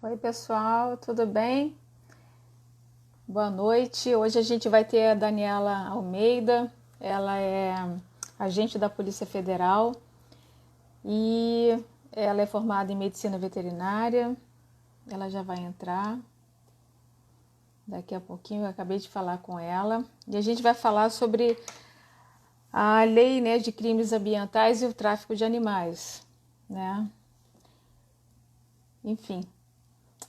Oi, pessoal, tudo bem? Boa noite. Hoje a gente vai ter a Daniela Almeida. Ela é agente da Polícia Federal e ela é formada em medicina veterinária. Ela já vai entrar daqui a pouquinho. Eu acabei de falar com ela e a gente vai falar sobre a lei, né, de crimes ambientais e o tráfico de animais, né? Enfim.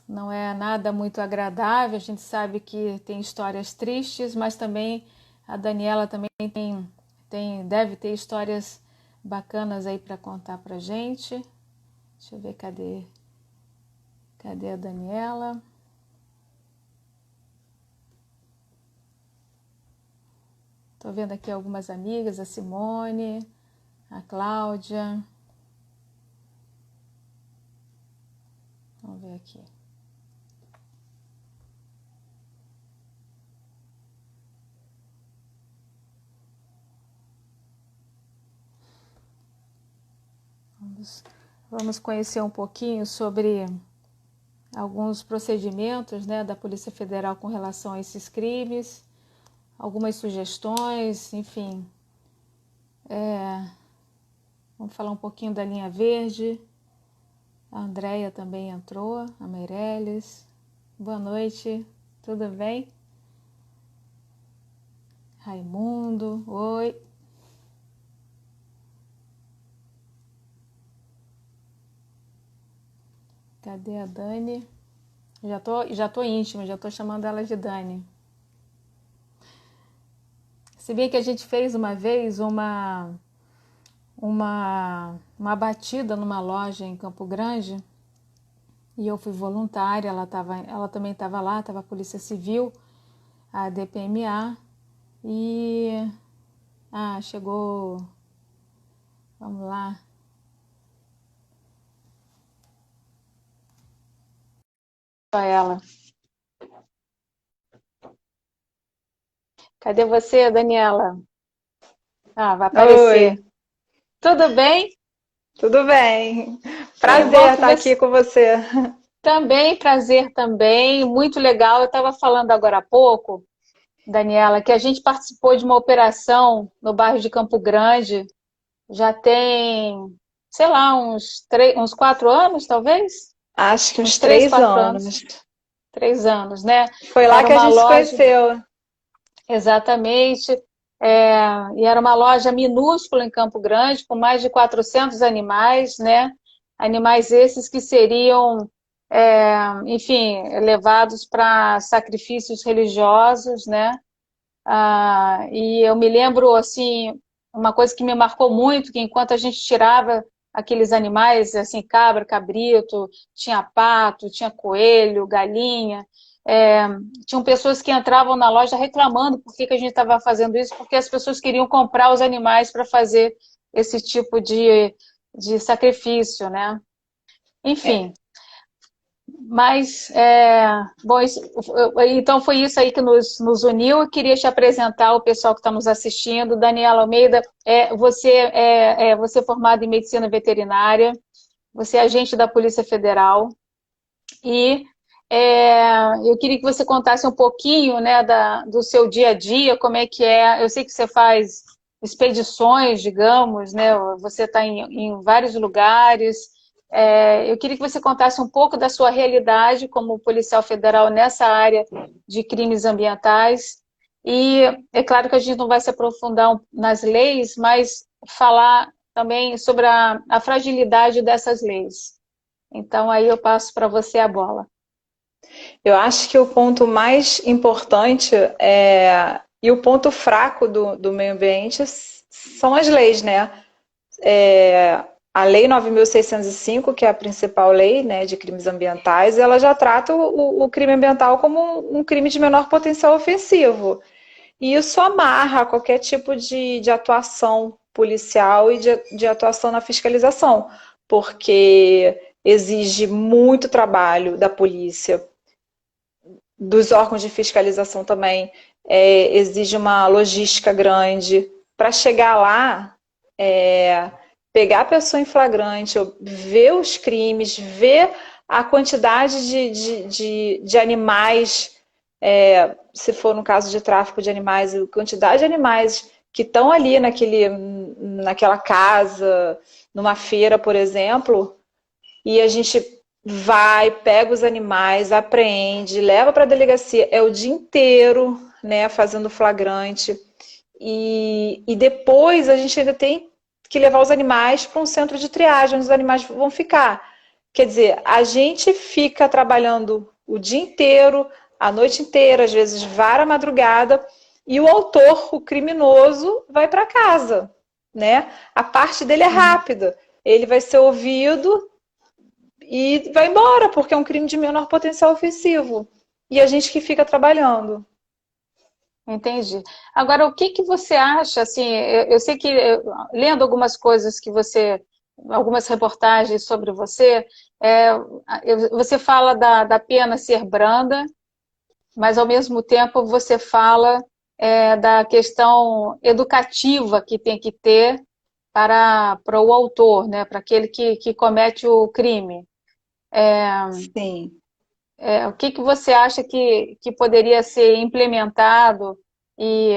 Não é nada muito agradável, a gente sabe que tem histórias tristes, mas também a Daniela também deve ter histórias bacanas aí para contar para gente. Deixa eu ver, cadê a Daniela? Estou vendo aqui algumas amigas, a Simone, a Cláudia. Vamos ver aqui. Vamos conhecer um pouquinho sobre alguns procedimentos, né, da Polícia Federal com relação a esses crimes, algumas sugestões, enfim. Vamos falar um pouquinho da linha verde. A Andréia também entrou, a Meirelles. Boa noite, tudo bem? Raimundo, oi. Cadê a Dani? Já tô íntima, já tô chamando ela de Dani. Se bem que a gente fez uma vez uma batida numa loja em Campo Grande e eu fui voluntária, ela também estava lá, estava a Polícia Civil, a DPMA e chegou, vamos lá. Só ela. Cadê você, Daniela? Vai aparecer. Oi, Tudo bem? tudo bem? Que bom Prazer que estar aqui você com você. também, prazer também, muito legal. Eu estava falando agora há pouco, Daniela, que a gente participou de uma operação no bairro de Campo Grande, já tem, sei lá, uns 4 anos, talvez? Acho que Uns uns três, três quatro anos, anos. 3 anos, né? Foi lá Era que a uma gente se loja, conheceu. exatamente, e era uma loja minúscula em Campo Grande, com mais de 400 animais, né? Animais esses que seriam, enfim, levados para sacrifícios religiosos, né? E eu me lembro, assim, uma coisa que me marcou muito, que enquanto a gente tirava aqueles animais, assim, cabra, cabrito, tinha pato, tinha coelho, galinha, é, tinham pessoas que entravam na loja reclamando por que a gente estava fazendo isso, porque as pessoas queriam comprar os animais para fazer esse tipo de sacrifício, né? É, Enfim, mas, bom, então foi isso aí que nos uniu. Eu queria te apresentar o pessoal que está nos assistindo. Daniela Almeida, você é formada em medicina veterinária, você é agente da Polícia Federal e eu queria que você contasse um pouquinho, né, do seu dia a dia, como é que é. Eu sei que você faz expedições, digamos, né? Você está em vários lugares. Eu queria que você contasse um pouco da sua realidade como policial federal nessa área de crimes ambientais. E é claro que a gente não vai se aprofundar nas leis, mas falar também sobre a fragilidade dessas leis. Então, aí eu passo para você a bola. eu acho que o ponto mais importante e o ponto fraco do meio ambiente são as leis, né? A Lei 9.605, que é a principal lei, né, de crimes ambientais, ela já trata o crime ambiental como um crime de menor potencial ofensivo. E isso amarra qualquer tipo de atuação policial e de atuação na fiscalização, porque exige muito trabalho da polícia, dos órgãos de fiscalização também, exige uma logística grande. Para chegar lá, pegar a pessoa em flagrante, ver os crimes, ver a quantidade de animais, se for no caso de tráfico de animais, a quantidade de animais que estão ali naquela casa, numa feira, por exemplo, e a gente vai, pega os animais, apreende, leva para a delegacia, é o dia inteiro, né, fazendo flagrante. E depois a gente ainda tem que levar os animais para um centro de triagem, onde os animais vão ficar. Quer dizer, a gente fica trabalhando o dia inteiro, a noite inteira, às vezes vara a madrugada, e o autor, o criminoso, vai para casa, né? A parte dele é rápida. Ele vai ser ouvido e vai embora, porque é um crime de menor potencial ofensivo. E a gente que fica trabalhando. Entendi. Agora, o que que você acha, assim, eu sei que, lendo algumas coisas que você, algumas reportagens sobre você, é, você fala da pena ser branda, mas ao mesmo tempo você fala da questão educativa que tem que ter para o autor, né, para aquele que comete o crime. Sim. O que que você acha que poderia ser implementado e,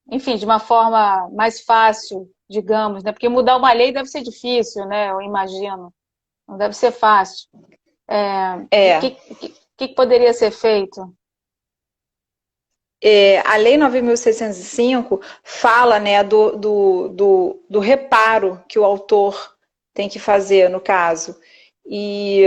enfim, de uma forma mais fácil, digamos, né? Porque mudar uma lei deve ser difícil, né? Eu imagino. Não deve ser fácil. O É. que poderia ser feito? A Lei 9.605 fala, né, do reparo que o autor tem que fazer, no caso. E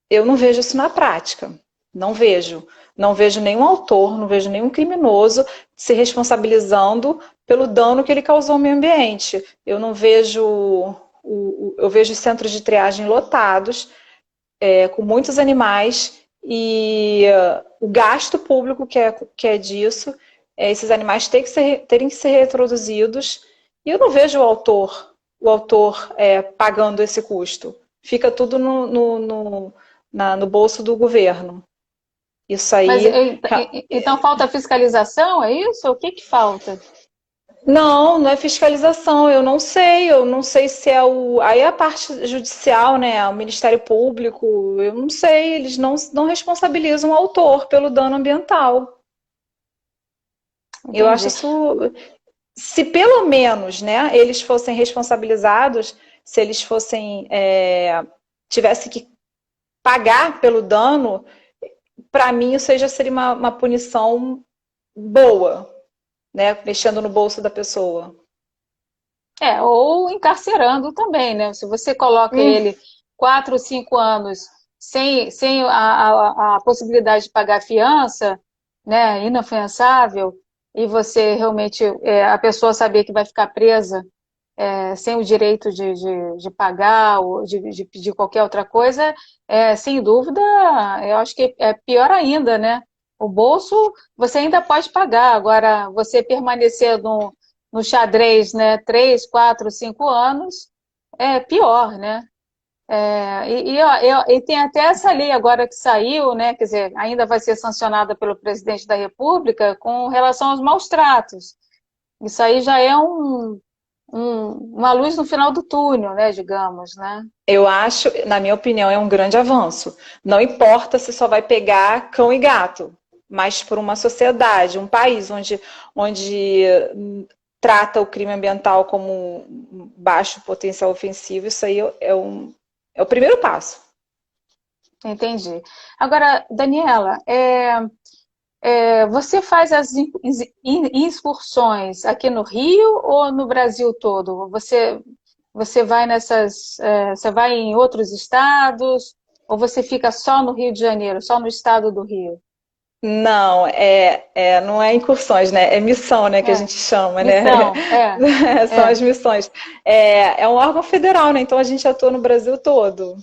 eu não vejo isso na prática. Não vejo. Não vejo nenhum autor, não vejo nenhum criminoso se responsabilizando pelo dano que ele causou ao meio ambiente. Eu não vejo. Eu vejo centros de triagem lotados, com muitos animais, e o gasto público que é disso, esses animais terem que ser reproduzidos, e eu não vejo o autor pagando esse custo. Fica tudo no bolso do governo. Isso Mas aí. então falta fiscalização, é isso? O que que falta? Não, não é fiscalização, eu não sei se é aí é a parte judicial, né, o Ministério Público, eu não sei, eles não responsabilizam o autor pelo dano ambiental. Eu acho Entendi. isso, se pelo menos, né, eles fossem responsabilizados, se eles tivessem que pagar pelo dano, para mim isso aí já seria uma punição boa, né, mexendo no bolso da pessoa. Ou encarcerando também, né? Se você coloca Hum, ele 4 ou 5 anos sem a possibilidade de pagar fiança, né, inafiançável, e você realmente, a pessoa saber que vai ficar presa sem o direito de pagar ou de pedir qualquer outra coisa, sem dúvida, eu acho que é pior ainda, né? O bolso você ainda pode pagar, agora você permanecer no xadrez, né, 3, 4, 5 anos, é pior, né? E tem até essa lei agora que saiu, né? Quer dizer, ainda vai ser sancionada pelo presidente da República com relação aos maus tratos. Isso aí já é uma luz no final do túnel, né, digamos, né? Eu acho, na minha opinião, é um grande avanço. Não importa se só vai pegar cão e gato, mas por uma sociedade, um país onde trata o crime ambiental como um baixo potencial ofensivo, isso aí é o primeiro passo. Entendi. Agora, Daniela, você faz as excursões aqui no Rio ou no Brasil todo? Você vai você vai em outros estados ou você fica só no Rio de Janeiro, só no estado do Rio? Não, não é incursões, né? É missão, né, que a É, gente chama, né? missão, São é. as missões. É um órgão federal, né? Então a gente atua no Brasil todo.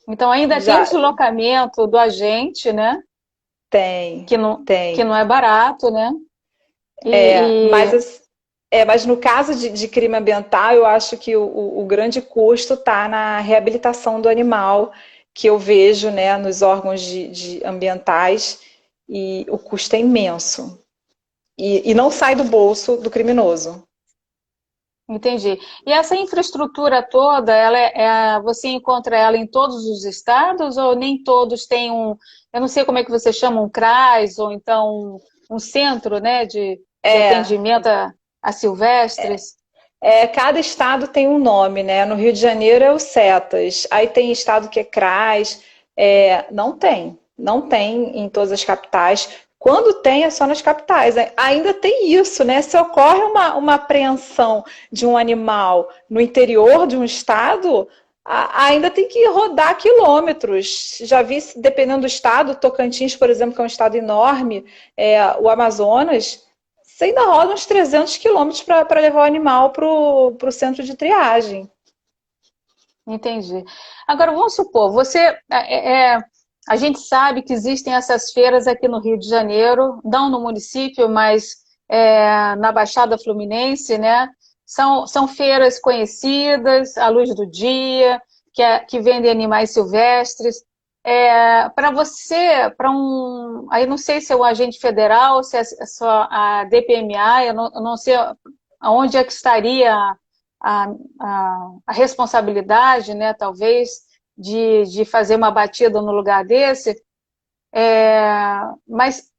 Então ainda tem o Já deslocamento do agente, né? tem, Que tem. não é barato, né? É, E, mas, mas no caso de crime ambiental, eu acho que o grande custo está na reabilitação do animal, que eu vejo, né, nos órgãos de ambientais, e o custo é imenso. E não sai do bolso do criminoso. Entendi. E essa infraestrutura toda, você encontra ela em todos os estados ou nem todos têm eu não sei como é que você chama, um CRAS ou então um centro, né, de É, atendimento a silvestres? cada estado tem um nome, né? No Rio de Janeiro é o CETAS, aí tem estado que é CRAS, não tem em todas as capitais. Quando tem, é só nas capitais. Ainda tem isso, né? Se ocorre uma apreensão de um animal no interior de um estado, ainda tem que rodar quilômetros. Já vi, dependendo do estado, Tocantins, por exemplo, que é um estado enorme, o Amazonas, você ainda roda uns 300 quilômetros para levar o animal para o centro de triagem. Entendi. Agora, vamos supor, a gente sabe que existem essas feiras aqui no Rio de Janeiro, não no município, mas na Baixada Fluminense, né? São feiras conhecidas, à luz do dia, que vendem animais silvestres. Para você, aí não sei se é o agente federal, se é só a DPMA, eu não sei aonde é que estaria a, a responsabilidade, né, talvez, de fazer uma batida no lugar desse, mas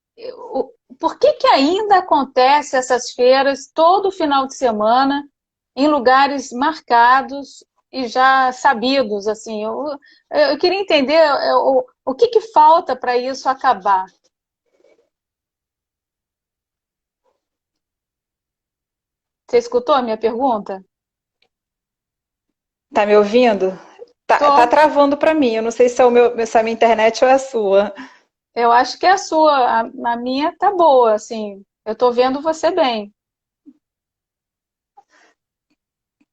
por que ainda acontece essas feiras todo final de semana em lugares marcados e já sabidos, assim? Eu queria entender o que falta para isso acabar. Você escutou a minha pergunta? Tá me ouvindo? Tá Tô. travando para mim. Eu não sei se se é a minha internet ou é a sua. Eu acho que é a sua, a minha tá boa, assim. Eu tô vendo você bem.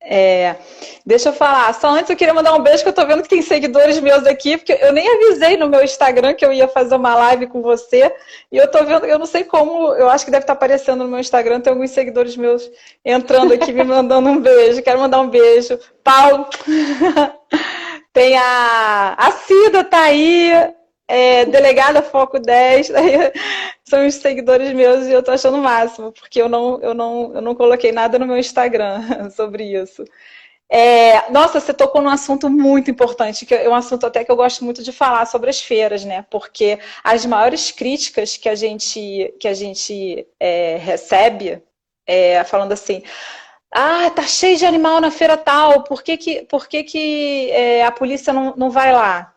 É, deixa eu falar. Só antes eu queria mandar um beijo, que eu tô vendo que tem seguidores meus aqui, porque eu nem avisei no meu Instagram que eu ia fazer uma live com você. E eu tô vendo, eu não sei como, eu acho que deve estar aparecendo no meu Instagram, tem alguns seguidores meus entrando aqui me mandando um beijo. Quero mandar um beijo. Paulo, tem a Cida tá aí, delegada Foco 10, são os seguidores meus e eu tô achando o máximo, porque eu não coloquei nada no meu Instagram sobre isso. Nossa, você tocou num assunto muito importante, que é um assunto até que eu gosto muito de falar sobre as feiras, né? Porque as maiores críticas que a gente recebe, falando assim, tá cheio de animal na feira tal, por que que a polícia não vai lá?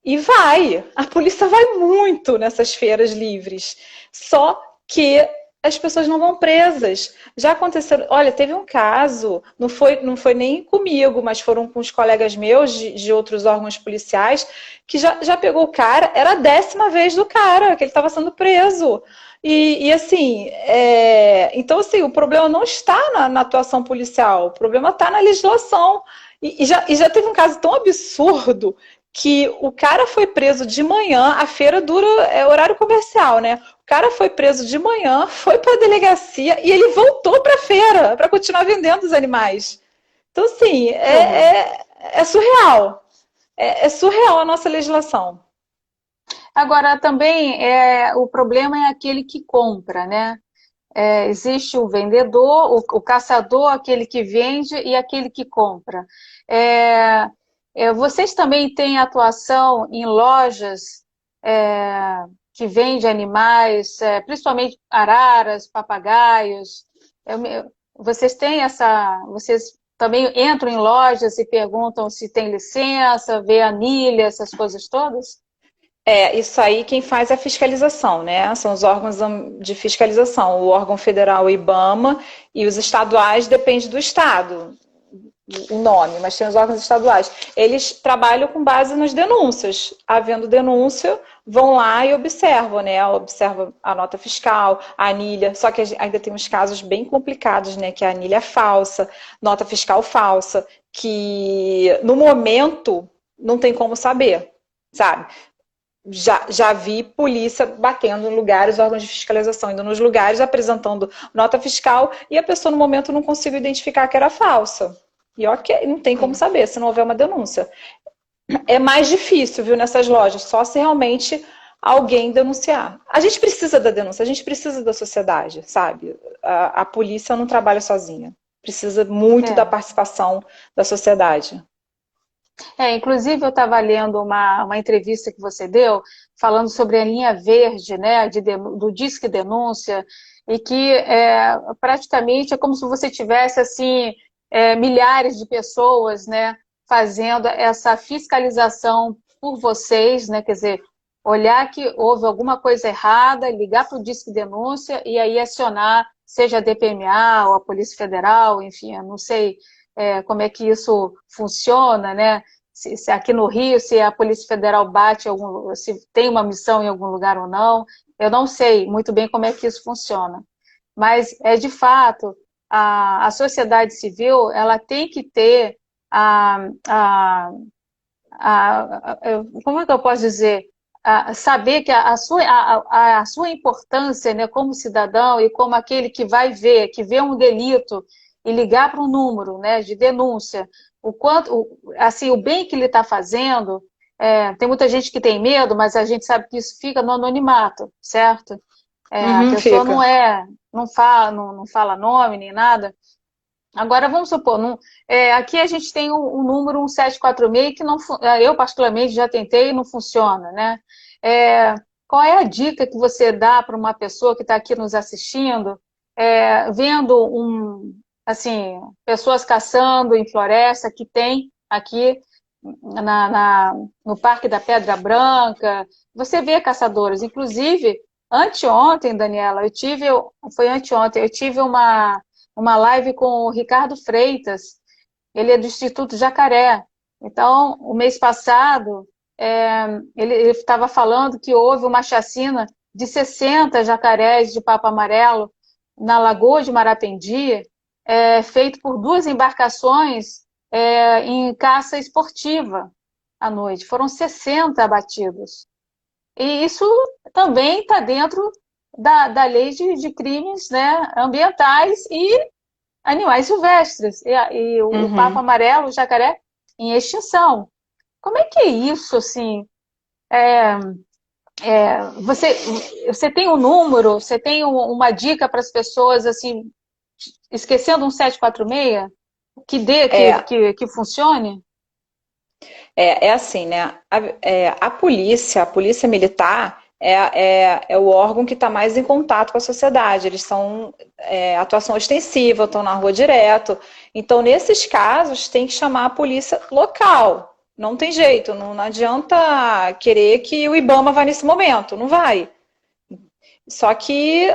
E vai, a polícia vai muito nessas feiras livres. Só que as pessoas não vão presas. Já aconteceu, olha, teve um caso, não foi nem comigo, mas foram com os colegas meus de outros órgãos policiais, que já pegou o cara, era a 10ª vez do cara, que ele estava sendo preso. E assim, então assim, o problema não está na atuação policial, o problema está na legislação. E já teve um caso tão absurdo que o cara foi preso de manhã, a feira dura, horário comercial, né? O cara foi preso de manhã, foi para a delegacia e ele voltou para a feira para continuar vendendo os animais. Então, assim, Que horror. é surreal. É surreal a nossa legislação. Agora, também, o problema é aquele que compra, né? Existe o vendedor, o caçador, aquele que vende e aquele que compra. É, vocês também têm atuação em lojas que vendem animais, principalmente araras, papagaios. Vocês têm vocês também entram em lojas e perguntam se tem licença, vê anilha, essas coisas todas? Isso aí quem faz é a fiscalização, né? São os órgãos de fiscalização, o órgão federal, o IBAMA, e os estaduais depende do estado, o nome, mas tem os órgãos estaduais. Eles trabalham com base nas denúncias. Havendo denúncia, vão lá e observam, né? Observa a nota fiscal, a anilha, só que ainda tem uns casos bem complicados, né? Que a anilha é falsa, nota fiscal falsa, que no momento não tem como saber, sabe? Já vi polícia batendo em lugares, órgãos de fiscalização indo nos lugares, apresentando nota fiscal e a pessoa no momento não conseguiu identificar que era falsa. E ok, não tem como Sim. saber se não houver uma denúncia. É mais difícil, viu, nessas lojas, só se realmente alguém denunciar. A gente precisa da denúncia, a gente precisa da sociedade, sabe? A polícia não trabalha sozinha. precisa muito da É. participação da sociedade. Inclusive eu estava lendo uma entrevista que você deu, falando sobre a linha verde, né, do Disque Denúncia, e que praticamente é como se você tivesse assim milhares de pessoas, né, fazendo essa fiscalização por vocês, né, quer dizer, olhar que houve alguma coisa errada, ligar para o Disque Denúncia e aí acionar, seja a DPMA ou a Polícia Federal, enfim, eu não sei como é que isso funciona, né? Se aqui no Rio, se a Polícia Federal bate, se tem uma missão em algum lugar ou não, eu não sei muito bem como é que isso funciona. Mas, de fato, a sociedade civil, ela tem que ter a, como é que eu posso dizer? Saber que a sua importância, né, como cidadão e como aquele que vai ver, que vê um delito e ligar para um número, né, de denúncia, o quanto, assim, o bem que ele está fazendo, tem muita gente que tem medo, mas a gente sabe que isso fica no anonimato, certo? A Uhum, pessoa fica. não fala nome nem nada. Agora, vamos supor, aqui a gente tem um número 1746 que não, eu particularmente já tentei e não funciona, né? Qual é a dica que você dá para uma pessoa que está aqui nos assistindo, vendo assim, pessoas caçando em floresta, que tem aqui no Parque da Pedra Branca, você vê caçadores, inclusive, anteontem, Daniela, foi anteontem, eu tive uma live com o Ricardo Freitas, ele é do Instituto Jacaré. Então, o mês passado, ele estava falando que houve uma chacina de 60 jacarés de papo amarelo na Lagoa de Marapendi, feito por duas embarcações em caça esportiva à noite. Foram 60 abatidos. E isso também está dentro da lei de crimes, né, ambientais e animais silvestres. E o papo Uhum. amarelo, o jacaré, em extinção. Como é que é isso, assim? É, você tem um número, você tem uma dica para as pessoas, assim, esquecendo um 746, que dê, É, que funcione? é assim, né? A polícia militar, é o órgão que está mais em contato com a sociedade. Eles são atuação ostensiva, estão na rua direto. Então, nesses casos, tem que chamar a polícia local. Não tem jeito, não adianta querer que o IBAMA vá nesse momento, não vai. Só que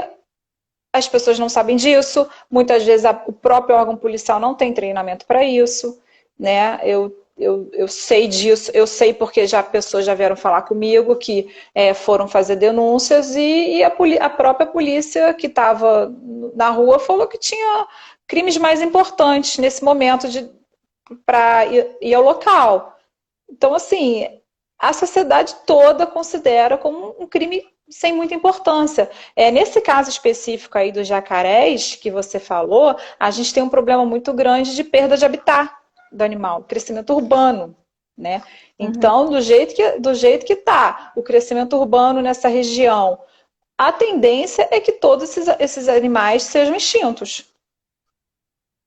as pessoas não sabem disso, muitas vezes o próprio órgão policial não tem treinamento para isso, né? Eu sei disso, eu sei porque pessoas já vieram falar comigo que foram fazer denúncias e a própria polícia que estava na rua falou que tinha crimes mais importantes nesse momento para ir ao local. Então, assim, a sociedade toda considera como um crime sem muita importância. Nesse caso específico aí dos jacarés que você falou, a gente tem um problema muito grande de perda de habitat do animal, crescimento urbano, né? Uhum. Então, do jeito que está o crescimento urbano nessa região, a tendência é que todos esses animais sejam extintos.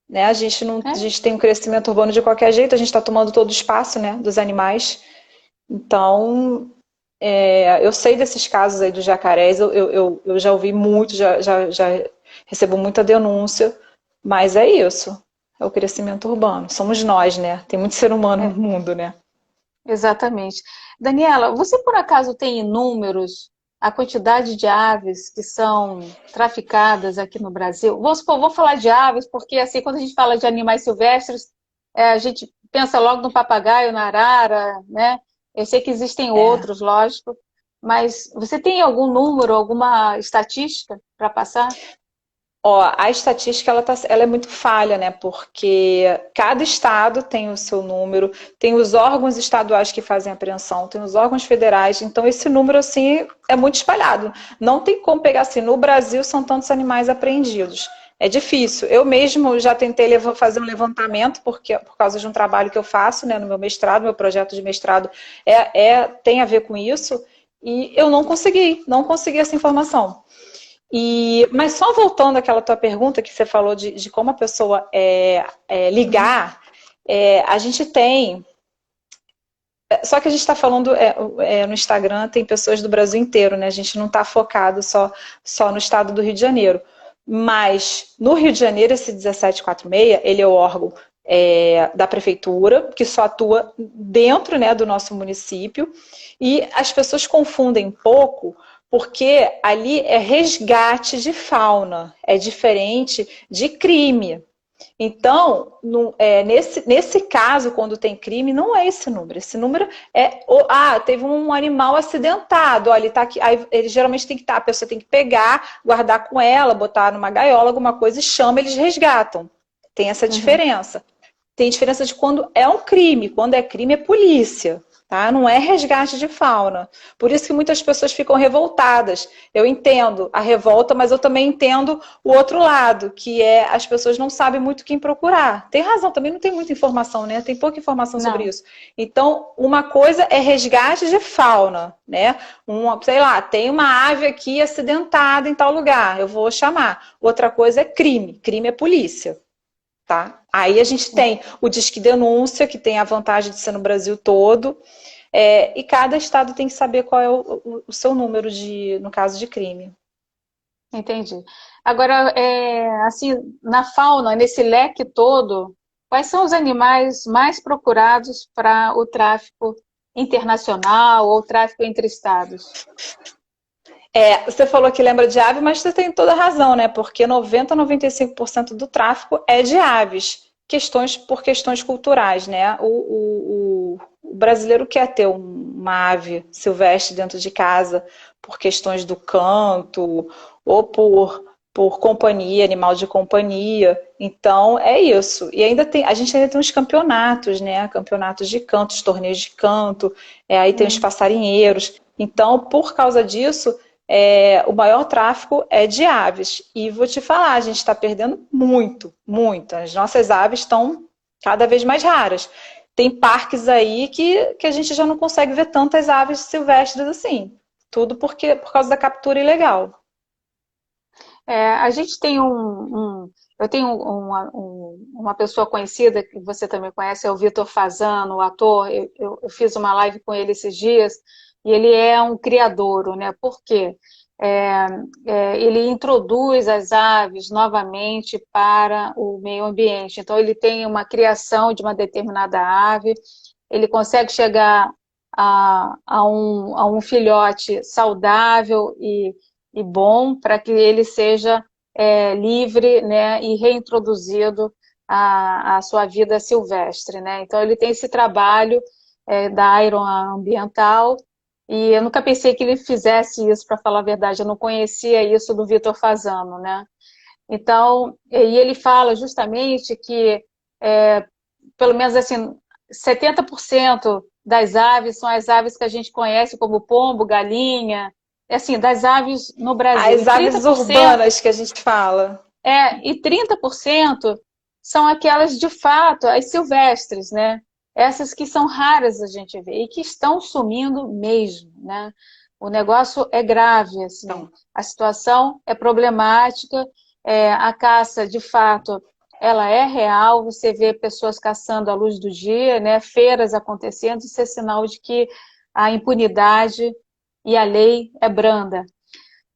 Né? A gente não, a É, gente tem um crescimento urbano de qualquer jeito, a gente está tomando todo o espaço, né, dos animais. Então, eu sei desses casos aí dos jacarés, eu já ouvi muito, já recebo muita denúncia, mas é isso, é o crescimento urbano. Somos nós, né? Tem muito ser humano no é, mundo, né? exatamente. Daniela, você por acaso tem em números a quantidade de aves que são traficadas aqui no Brasil? Vou falar de aves, porque assim, quando a gente fala de animais silvestres, a gente pensa logo no papagaio, na arara, né? Eu sei que existem É. outros, lógico, mas você tem algum número, alguma estatística para passar? Ó, a estatística ela é muito falha, né? Porque cada estado tem o seu número, tem os órgãos estaduais que fazem a apreensão, tem os órgãos federais, então esse número assim é muito espalhado. Não tem como pegar assim, no Brasil são tantos animais apreendidos. É difícil. Eu mesmo já tentei fazer um levantamento, porque por causa de um trabalho que eu faço, né, no meu mestrado, meu projeto de mestrado tem a ver com isso, e eu não consegui essa informação. Mas só voltando àquela tua pergunta que você falou de como a pessoa ligar, a gente tem. Só que a gente está falando no Instagram, tem pessoas do Brasil inteiro, né? A gente não está focado só no estado do Rio de Janeiro. Mas no Rio de Janeiro, esse 1746, ele é o órgão da prefeitura, que só atua dentro, né, do nosso município. E as pessoas confundem um pouco, porque ali é resgate de fauna, é diferente de crime. Então, nesse caso, quando tem crime, não é esse número. Esse número teve um animal acidentado, olha, ele tá aqui. Aí ele geralmente tem que estar, a pessoa tem que pegar, guardar com ela, botar numa gaiola, alguma coisa, e chama, eles resgatam. Tem essa diferença. Tem diferença de quando é um crime. Quando é crime, é polícia. Tá? Não é resgate de fauna. Por isso que muitas pessoas ficam revoltadas. Eu entendo a revolta, mas eu também entendo o outro lado, que é as pessoas não sabem muito quem procurar. Tem razão, também não tem muita informação, né? Tem pouca informação sobre isso. Então, uma coisa é resgate de fauna, né? Sei lá, tem uma ave aqui acidentada em tal lugar, eu vou chamar. Outra coisa é crime. Crime é polícia. Tá? Aí a gente tem o Disque Denúncia, que tem a vantagem de ser no Brasil todo, e cada estado tem que saber qual é o seu número no caso de crime. Entendi. Agora, assim, na fauna, nesse leque todo, quais são os animais mais procurados para o tráfico internacional ou tráfico entre estados? Você falou que lembra de ave, mas você tem toda a razão, né? Porque 90 a 95% do tráfico é de aves, por questões culturais, né? O brasileiro quer ter uma ave silvestre dentro de casa por questões do canto ou por companhia, animal de companhia. Então, é isso. E a gente ainda tem uns campeonatos, né? Campeonatos de canto, os torneios de canto, aí tem os passarinheiros. Então, por causa disso, o maior tráfico é de aves. E vou te falar, a gente está perdendo muito, muito. As nossas aves estão cada vez mais raras. Tem parques aí que a gente já não consegue ver tantas aves silvestres assim. Tudo por causa da captura ilegal. A gente tem eu tenho uma pessoa conhecida, que você também conhece, é o Vitor Fasano, o ator. Eu fiz uma live com ele esses dias, e ele é um criadouro, né? Por quê? Ele introduz as aves novamente para o meio ambiente. Então, ele tem uma criação de uma determinada ave, ele consegue chegar a um filhote saudável e bom para que ele seja livre, né, e reintroduzido à sua vida silvestre, né? Então, ele tem esse trabalho da aeroambiental, e eu nunca pensei que ele fizesse isso, para falar a verdade. Eu não conhecia isso do Vitor Fasano, né? Então, e ele fala justamente que, pelo menos assim, 70% das aves são as aves que a gente conhece como pombo, galinha, assim, das aves no Brasil. As aves urbanas que a gente fala. E 30% são aquelas, de fato, as silvestres, né? Essas que são raras a gente ver e que estão sumindo mesmo, né? O negócio é grave, assim, a situação é problemática, a caça, de fato, ela é real, você vê pessoas caçando à luz do dia, né? Feiras acontecendo, isso é sinal de que a impunidade e a lei é branda.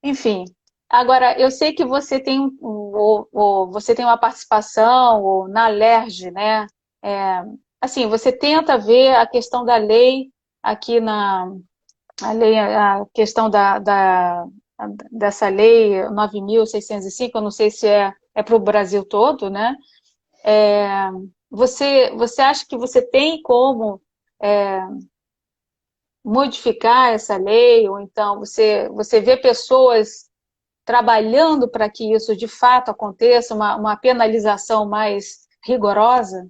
Enfim, agora, eu sei que você tem, você tem uma participação na LERJ, né? Assim, você tenta ver a questão da lei aqui a questão dessa lei 9.605, eu não sei se é para o Brasil todo, né? Você acha que você tem como modificar essa lei, ou então você vê pessoas trabalhando para que isso de fato aconteça, uma penalização mais rigorosa?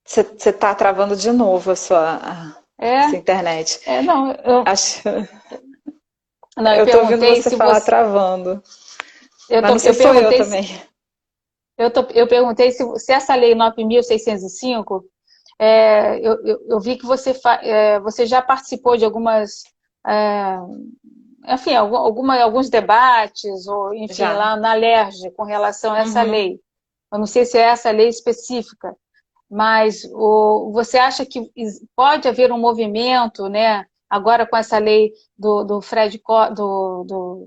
Você está travando de novo a sua internet. Não, eu estou ouvindo você falar travando. Mas não sei se sou eu também. Eu perguntei se essa lei 9.605, Eu vi que você já participou de algumas, é, enfim, alguns debates, ou enfim, Já. lá na Alerj, com relação a essa Uhum. lei. Eu não sei se é essa lei específica, mas você acha que pode haver um movimento, né, agora com essa lei do Fred, do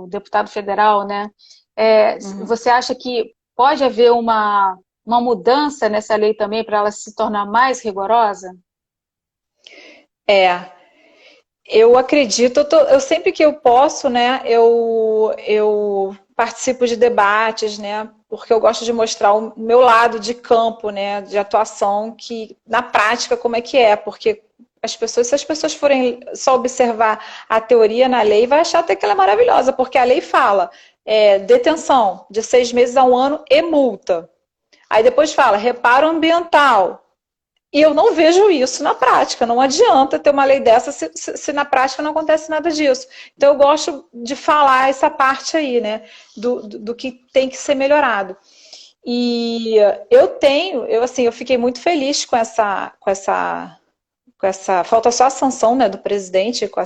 deputado federal, né? Uhum. Você acha que pode haver uma mudança nessa lei também para ela se tornar mais rigorosa? É, eu acredito, eu sempre que eu posso, né, eu participo de debates, né, porque eu gosto de mostrar o meu lado de campo, né, de atuação, que na prática como é que é, porque as pessoas, se as pessoas forem só observar a teoria na lei, vai achar até que ela é maravilhosa, porque a lei fala detenção de 6 meses a 1 ano e multa. Aí depois fala reparo ambiental. E eu não vejo isso na prática. Não adianta ter uma lei dessa se na prática não acontece nada disso. Então eu gosto de falar essa parte aí, né? Do que tem que ser melhorado. E eu fiquei muito feliz com essa falta só a sanção, né, do presidente, com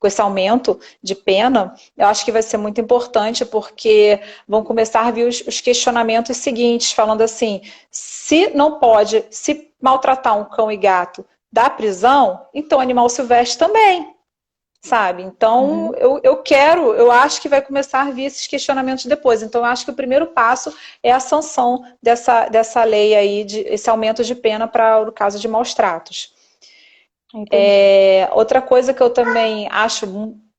esse aumento de pena. Eu acho que vai ser muito importante, porque vão começar a vir os questionamentos seguintes, falando assim, se não pode se maltratar um cão e gato da prisão, então animal silvestre também, sabe? Então, Uhum. eu acho que vai começar a vir esses questionamentos depois. Então, eu acho que o primeiro passo é a sanção dessa lei aí, esse aumento de pena para o caso de maus tratos. Entendi. Outra coisa que eu também acho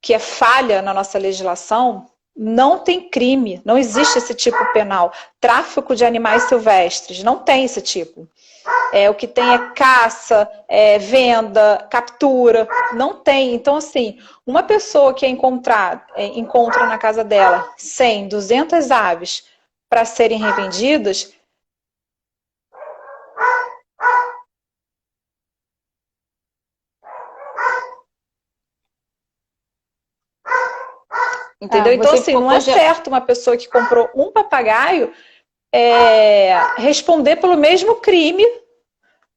que é falha na nossa legislação, não tem crime, não existe esse tipo penal. Tráfico de animais silvestres, não tem esse tipo. O que tem é caça, venda, captura, não tem. Então, assim, uma pessoa que encontra na casa dela 100, 200 aves para serem revendidas, entendeu? Então, Você assim, ficou não é certo uma pessoa que comprou um papagaio responder pelo mesmo crime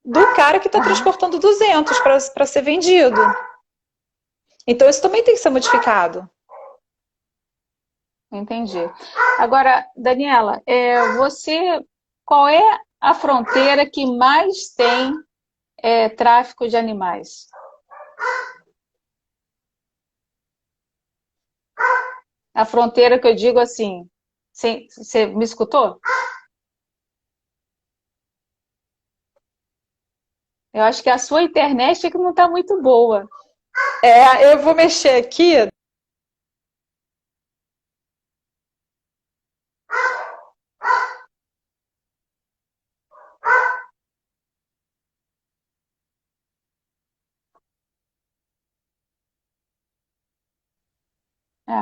do cara que está Aham, transportando 200 para ser vendido. Então, isso também tem que ser modificado. entendi. Agora, Daniela, qual é a fronteira que mais tem tráfico de animais? A fronteira que eu digo assim, você me escutou? Eu acho que a sua internet é que não está muito boa. Eu vou mexer aqui.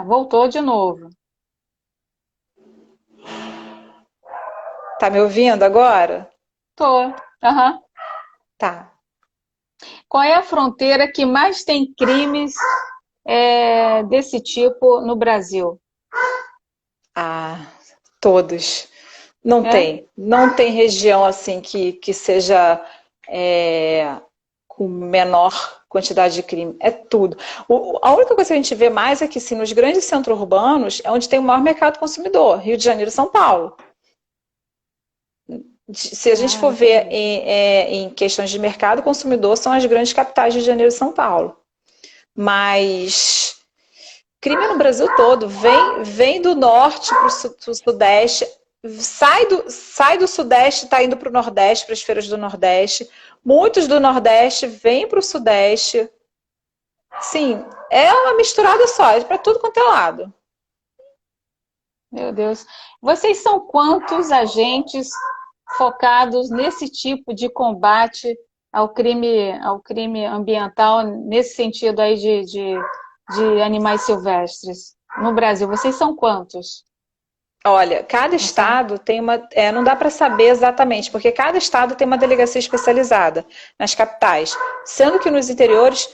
Voltou de novo. Tá me ouvindo agora? Tô. Aham. Tá. Qual é a fronteira que mais tem crimes desse tipo no Brasil? Ah, todos. Não É? tem. Não tem região assim que seja com menor quantidade de crime. É tudo. A única coisa que a gente vê mais é que, sim, nos grandes centros urbanos é onde tem o maior mercado consumidor. Rio de Janeiro e São Paulo. Se a gente for ver Entendi. em questões de mercado consumidor, são as grandes capitais de Rio de Janeiro e São Paulo. Mas crime no Brasil todo, vem do norte para o sudeste, sai do sudeste, está indo para o nordeste, para as feiras do nordeste. Muitos do nordeste vêm para o sudeste. Sim, é uma misturada só, é para tudo quanto é lado. Meu Deus. Vocês são quantos agentes focados nesse tipo de combate ao crime ambiental, nesse sentido aí de animais silvestres? No Brasil, vocês são quantos? Olha, cada Não sabe? estado tem uma. Não dá para saber exatamente, porque cada estado tem uma delegacia especializada nas capitais. Sendo que nos interiores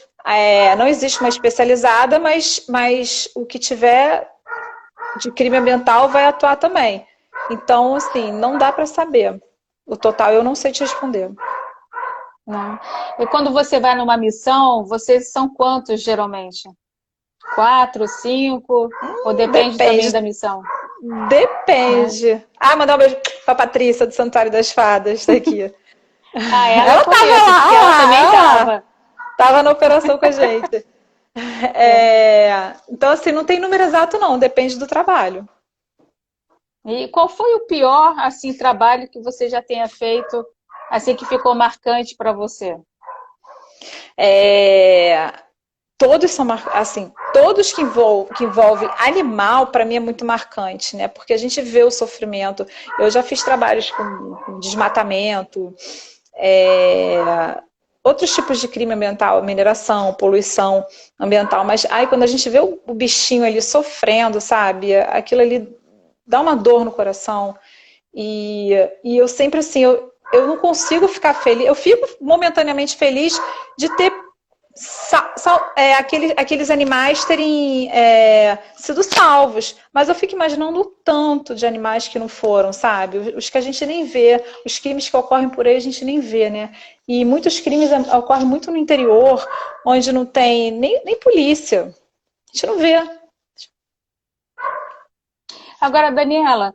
não existe uma especializada, mas o que tiver de crime ambiental vai atuar também. Então, assim, não dá para saber. O total eu não sei te responder. Né? E quando você vai numa missão, vocês são quantos geralmente? 4, 5? Ou depende também Depende, da missão? Né? depende. Ah, mandar um beijo pra Patrícia do Santuário das Fadas, tá aqui. Ah, ela eu Ela tava conheço, lá, porque ela também ela estava. tava na operação com a gente. Então, assim, não tem número exato, não, depende do trabalho. E qual foi o pior assim trabalho que você já tenha feito, assim que ficou marcante para você? É, todos são assim, todos que envolvem animal, para mim é muito marcante, né? Porque a gente vê o sofrimento. Eu já fiz trabalhos com desmatamento, outros tipos de crime ambiental, mineração, poluição ambiental, mas aí quando a gente vê o bichinho ali sofrendo, sabe? Aquilo ali dá uma dor no coração. E eu sempre assim, eu não consigo ficar feliz. Eu fico momentaneamente feliz de ter aqueles animais terem sido salvos. Mas eu fico imaginando o tanto de animais que não foram, sabe? Os que a gente nem vê, os crimes que ocorrem por aí a gente nem vê, né? E muitos crimes ocorrem muito no interior, onde não tem nem polícia. A gente não vê. Agora, Daniela,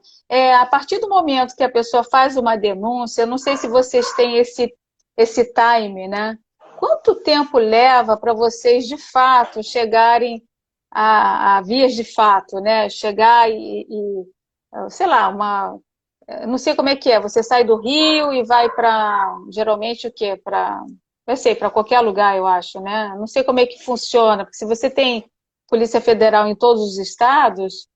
a partir do momento que a pessoa faz uma denúncia, eu não sei se vocês têm esse time, né? Quanto tempo leva para vocês, de fato, chegarem a vias de fato, né? Chegar sei lá, não sei como é que é, você sai do Rio e vai para, geralmente o quê? Eu sei, para qualquer lugar, eu acho, né? Não sei como é que funciona, porque se você tem Polícia Federal em todos os estados,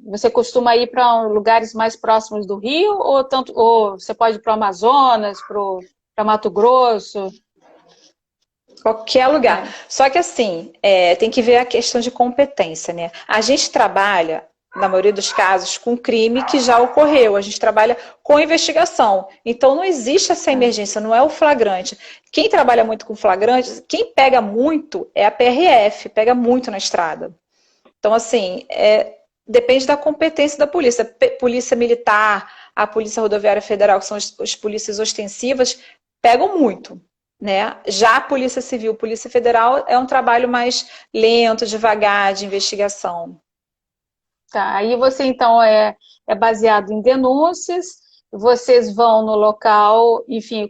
você costuma ir para lugares mais próximos do Rio ou você pode ir para o Amazonas, para Mato Grosso? Qualquer lugar. É. Só que assim, tem que ver a questão de competência, né? A gente trabalha, na maioria dos casos, com crime que já ocorreu. A gente trabalha com investigação. Então não existe essa emergência, não é o flagrante. Quem trabalha muito com flagrante, quem pega muito é a PRF, pega muito na estrada. Então, assim, depende da competência da polícia. Polícia Militar, a Polícia Rodoviária Federal, que são as polícias ostensivas, pegam muito. Né? Já a Polícia Civil, Polícia Federal é um trabalho mais lento, devagar, de investigação. Tá, aí você então é baseado em denúncias, vocês vão no local, enfim,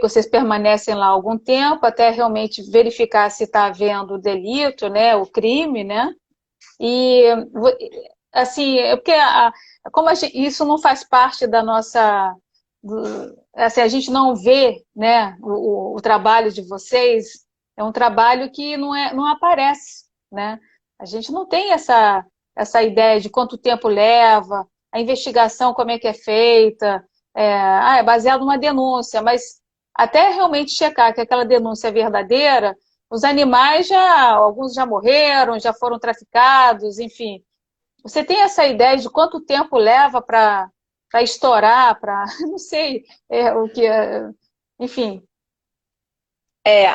vocês permanecem lá algum tempo até realmente verificar se está havendo o delito, né, o crime, né? E assim, porque como isso não faz parte da nossa, assim, a gente não vê, né, o trabalho de vocês, é um trabalho que não aparece, né? A gente não tem essa ideia de quanto tempo leva, a investigação, como é que é feita, é baseado numa denúncia, mas até realmente checar que aquela denúncia é verdadeira, os animais alguns já morreram, já foram traficados, enfim. Você tem essa ideia de quanto tempo leva para estourar, não sei, o que, enfim.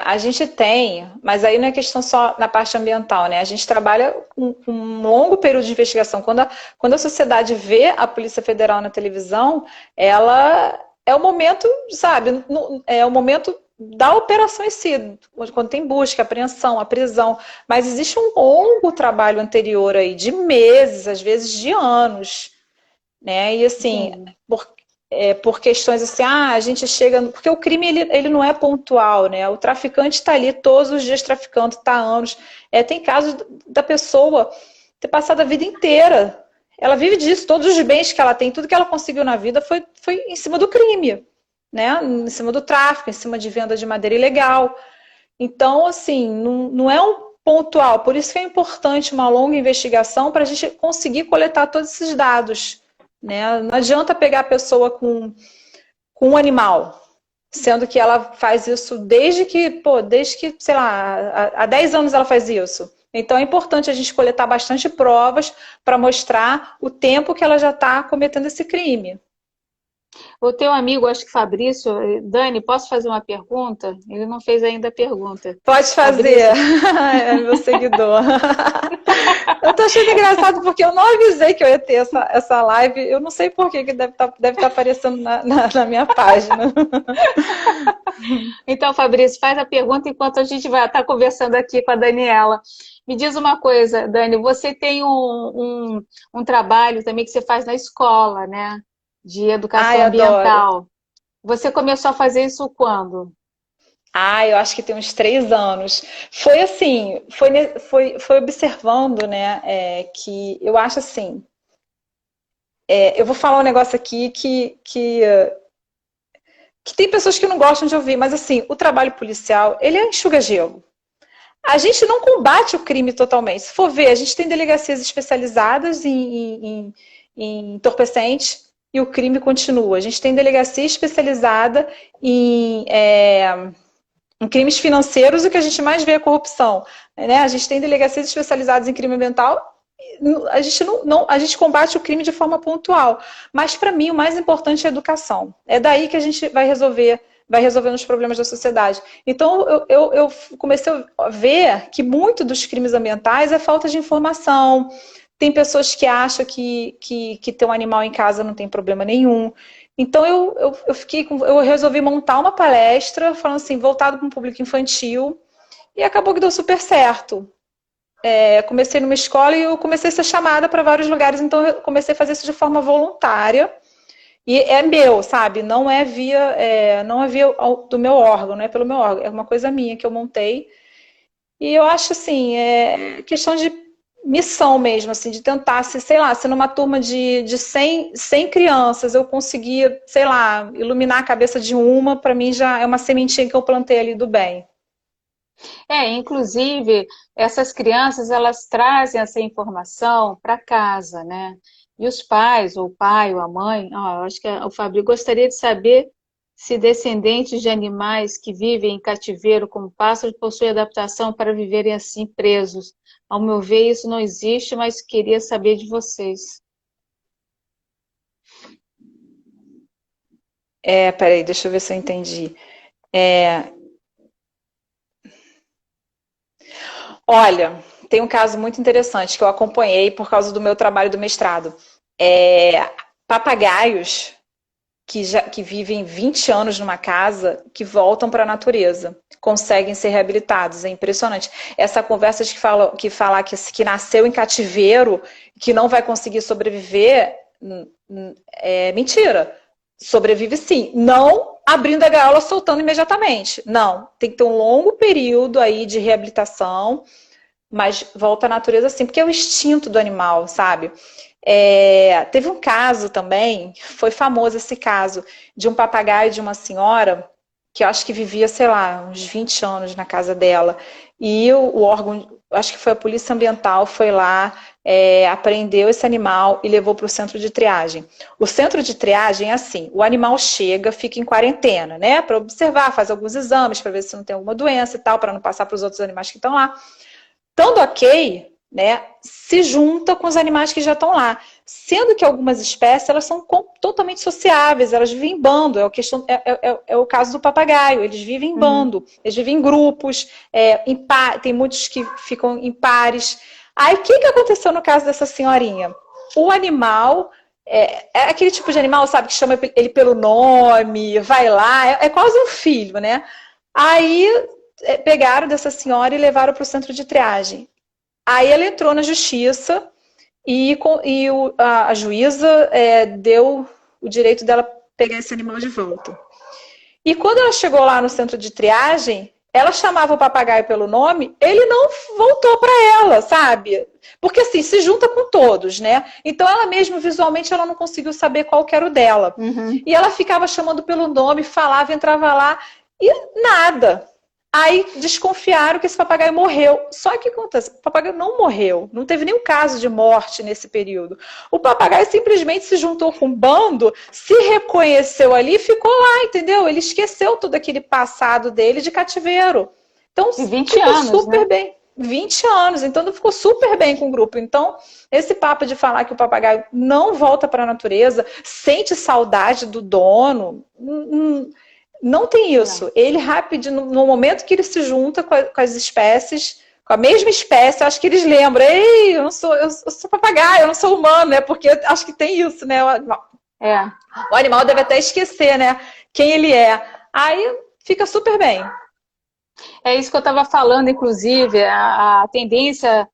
A gente tem, mas aí não é questão só na parte ambiental, né? A gente trabalha com um longo período de investigação. Quando a sociedade vê a Polícia Federal na televisão, ela é o momento, sabe? É o momento da operação em si, quando tem busca, apreensão, a prisão. Mas existe um longo trabalho anterior aí, de meses, às vezes de anos, né? E assim, Entendi. por questões assim, a gente chega. Porque o crime ele não é pontual, né? O traficante está ali todos os dias traficando, está há anos. Tem casos da pessoa ter passado a vida inteira. Ela vive disso, todos os bens que ela tem, tudo que ela conseguiu na vida foi em cima do crime, né? Em cima do tráfico, em cima de venda de madeira ilegal. Então, assim, não é um pontual. Por isso que é importante uma longa investigação para a gente conseguir coletar todos esses dados. Né? Não adianta pegar a pessoa com um animal, sendo que ela faz isso desde que, sei lá, há 10 anos ela faz isso. Então é importante a gente coletar bastante provas para mostrar o tempo que ela já está cometendo esse crime. O teu amigo, acho que Fabrício, Dani, posso fazer uma pergunta? Ele não fez ainda a pergunta. Pode fazer, Fabrício, é meu seguidor. Eu tô achando engraçado porque eu não avisei que eu ia ter essa live. Eu não sei por que deve tá aparecendo na minha página. então, Fabrício, faz a pergunta enquanto a gente vai estar conversando aqui com a Daniela. Me diz uma coisa, Dani, você tem um trabalho também que você faz na escola, né? De educação Ai, adoro. ambiental. Você começou a fazer isso quando? Eu acho que tem uns 3 anos. Foi assim, foi observando, né, que eu acho assim, eu vou falar um negócio aqui que tem pessoas que não gostam de ouvir, mas assim, o trabalho policial, ele é enxuga-gelo. A gente não combate o crime totalmente. Se for ver, a gente tem delegacias especializadas em entorpecentes e o crime continua. A gente tem delegacia especializada em crimes financeiros, o que a gente mais vê é corrupção. Né? A gente tem delegacias especializadas em crime ambiental, a gente combate o crime de forma pontual. Mas, para mim, o mais importante é a educação. É daí que a gente vai resolvendo os problemas da sociedade. Então, eu comecei a ver que muito dos crimes ambientais é falta de informação. Tem pessoas que acham que ter um animal em casa não tem problema nenhum. Então, eu resolvi montar uma palestra falando assim, voltado para um público infantil, e acabou que deu super certo. Comecei numa escola e eu comecei a ser chamada para vários lugares, então eu comecei a fazer isso de forma voluntária. E é meu, sabe? Não é via do meu órgão, não é pelo meu órgão, é uma coisa minha que eu montei. E eu acho assim, é questão de missão mesmo, assim, de tentar, sei lá, se numa turma de 100 crianças eu conseguir, sei lá, iluminar a cabeça de uma, para mim já é uma sementinha que eu plantei ali do bem. Inclusive, essas crianças, elas trazem essa informação para casa, né? E os pais, ou o pai, ou a mãe, eu acho que o Fabrício gostaria de saber se descendentes de animais que vivem em cativeiro como pássaros possuem adaptação para viverem assim presos. Ao meu ver, isso não existe, mas queria saber de vocês. Peraí, deixa eu ver se eu entendi. É, Olha, tem um caso muito interessante que eu acompanhei por causa do meu trabalho do mestrado. Papagaios que vivem 20 anos numa casa, que voltam para a natureza, conseguem ser reabilitados. É impressionante. Essa conversa de falar que nasceu em cativeiro, que não vai conseguir sobreviver, é mentira. Sobrevive sim. Não abrindo a gaiola, soltando imediatamente. Não. Tem que ter um longo período aí de reabilitação, mas volta à natureza sim, porque é o instinto do animal, sabe? Teve um caso também, foi famoso esse caso, de um papagaio de uma senhora, que eu acho que vivia, sei lá, uns 20 anos na casa dela, e o órgão, acho que foi a Polícia Ambiental, foi lá, apreendeu esse animal e levou para o centro de triagem. O centro de triagem é assim, o animal chega, fica em quarentena, né, para observar, faz alguns exames, para ver se não tem alguma doença e tal, para não passar para os outros animais que estão lá. Estando ok, né, se junta com os animais que já estão lá. Sendo que algumas espécies elas são totalmente sociáveis, elas vivem em bando. É o caso do papagaio, eles vivem em bando, eles vivem em grupos, tem muitos que ficam em pares. Aí o que aconteceu no caso dessa senhorinha? O animal é aquele tipo de animal, sabe, que chama ele pelo nome, vai lá, é quase um filho, né? Aí pegaram dessa senhora e levaram para o centro de triagem. Aí ela entrou na justiça e a juíza deu o direito dela pegar esse animal de volta. E quando ela chegou lá no centro de triagem, ela chamava o papagaio pelo nome, ele não voltou para ela, sabe? Porque assim, se junta com todos, né? Então ela mesmo, visualmente, ela não conseguiu saber qual que era o dela. Uhum. E ela ficava chamando pelo nome, falava, entrava lá, e nada. Aí desconfiaram que esse papagaio morreu. Só que acontece, o papagaio não morreu. Não teve nenhum caso de morte nesse período. O papagaio simplesmente se juntou com um bando, se reconheceu ali e ficou lá, entendeu? Ele esqueceu todo aquele passado dele de cativeiro. Então, E 20 ficou anos, super né? bem. 20 anos, então ficou super bem com o grupo. Então, esse papo de falar que o papagaio não volta para a natureza, sente saudade do dono, não tem isso. Ele rapidinho, no momento que ele se junta com as espécies, com a mesma espécie, acho que eles lembram, ei, eu sou papagaio, eu não sou humano, né? Porque acho que tem isso, né? O animal deve até esquecer, né? Quem ele é. Aí fica super bem. É isso que eu estava falando, inclusive, a tendência